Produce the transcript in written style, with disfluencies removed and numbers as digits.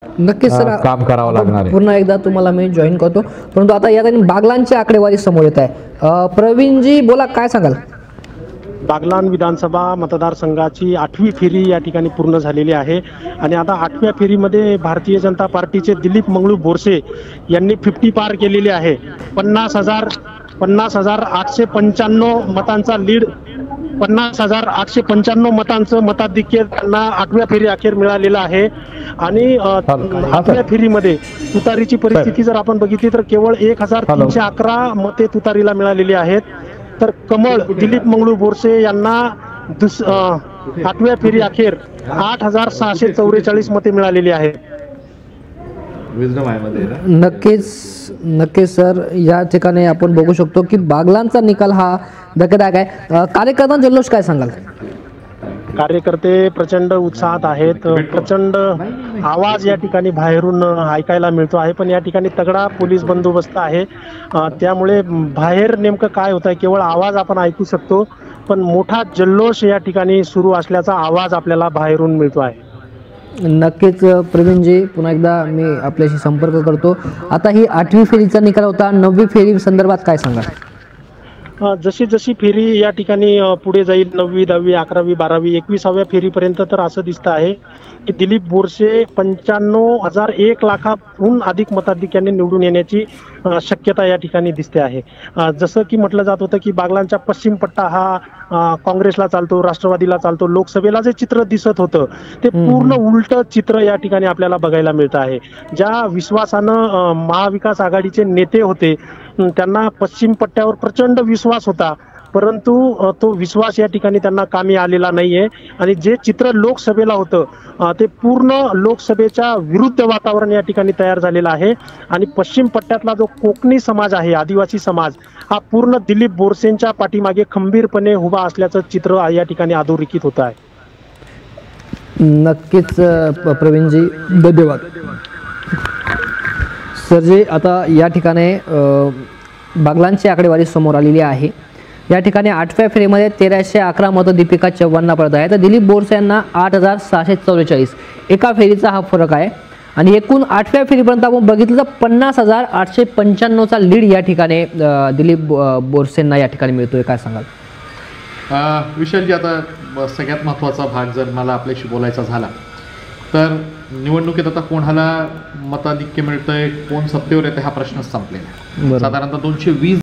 नक्कीच सर, काम करावं लागणार आहे। पुन्हा एकदा तुम्हाला मी जॉईन करतो, परंतु आता या ठिकाणी बागलांची आकडेवारी समोर येत आहे। प्रवीणजी बोला, काय सांगाल? बागलाण विधानसभा मतदारसंघाची 8वी फेरी या ठिकाणी पूर्ण झालेली आहे आणि आता 8व्या फेरीमध्ये भारतीय जनता पार्टीचे दिलीप मंगळू बोरसे यांनी 50 पार केलेली आहे। 50,895 मतांचा लीड, 50,895 मतांचं मताधिक्य त्यांना 8व्या फेरी अखेर मिळालेलं आहे। आणि 8व्या फेरीमध्ये तुतारीची परिस्थिती जर आपण बघितली तर केवळ 1,311 मते तुतारीला मिळालेली आहेत। तर कमळ दिलीप मंगळू बोरसे यांना 8व्या फेरी अखेर 8,644 मते मिळालेली आहेत। नक्कीच सर, या ठिकाणी आपण बघू शकतो की बागलांचा निकाल हा धक्कादायक आहे। कार्यकर्ता जल्लोष काय सांगाल? कार्यकर्ते प्रचंड उत्साहात आहेत, प्रचंड आवाज या ठिकाणी बाहेरून ऐकायला मिळतो आहे, पण या ठिकाणी तगडा पोलीस बंदोबस्त आहे। त्यामुळे बाहेर नेमकं काय होत आहे केवळ आवाज आपण ऐकू शकतो, पण मोठा जल्लोष या ठिकाणी सुरू असल्याचा आवाज आपल्याला बाहेरून मिळतो आहे। नक्कीच प्रवीणजी, पुन्हा एकदा मी आपल्याशी संपर्क करतो। आता ही 8वी फेरीचा निकाल होता, 9वी फेरी संदर्भात काय सांगाल? जशी जशी फेरी या ठिकाणी पुढे जाईल, 9वी, 10वी, 11वी, 12वी, 21व्या फेरीपर्यंत तर असं दिसतं आहे की दिलीप बोरसे 95,001 लाखाहून अधिक मताधिक्याने निवडून येण्याची शक्यता या ठिकाणी दिसते आहे। जसं की म्हटलं जात होतं की बागलांचा पश्चिम पट्टा हा काँग्रेसला चालतो, राष्ट्रवादीला चालतो, लोकसभेला जे चित्र दिसत होतं ते पूर्ण उलट चित्र या ठिकाणी आपल्याला बघायला मिळतं आहे। ज्या विश्वासानं महाविकास आघाडीचे नेते होते त्यांना पश्चिम पट्ट्यावर प्रचंड विश्वास होता, परंतु तो विश्वास या ठिकाणी त्यांना कामी आलेला नाहीये आणि जे चित्र लोकसभेला होतं ते पूर्ण लोकसभेच्या विरुद्ध वातावरण या ठिकाणी तयार झालेलं आहे। आणि पश्चिम पट्ट्यातला जो कोकणी समाज आहे, आदिवासी समाज, हा पूर्ण दिलीप बोरसेंच्या पाठीमागे खंबीरपणे उभा असल्याचं चित्र या ठिकाणी अधोरेखित होत आहे। नक्कीच प्रवीणजी, धन्यवाद। सर जी, आता या ठिकाणी बागलांची आकडेवारी समोर आलेली आहे। या ठिकाणी 8व्या फेरीमध्ये 1,311 मतं दीपिका चव्हाणला पडत आहे, तर दिलीप बोरसे यांना 8,644 एका फेरीचा हा फरक आहे। आणि एकूण 8व्या फेरीपर्यंत आपण बघितलं तर 50,895चा लीड या ठिकाणी दिलीप बोरसेंना या ठिकाणी मिळतोय, काय सांगाल? विशालजी, आता सगळ्यात महत्त्वाचा भाग जर मला आपल्याशी बोलायचा झाला तर निवडणुकीत आता कोणाला मताधिक्य मिळतंय, कोण सत्तेवर येते हा प्रश्नच संपलेला आहे। साधारणतः 220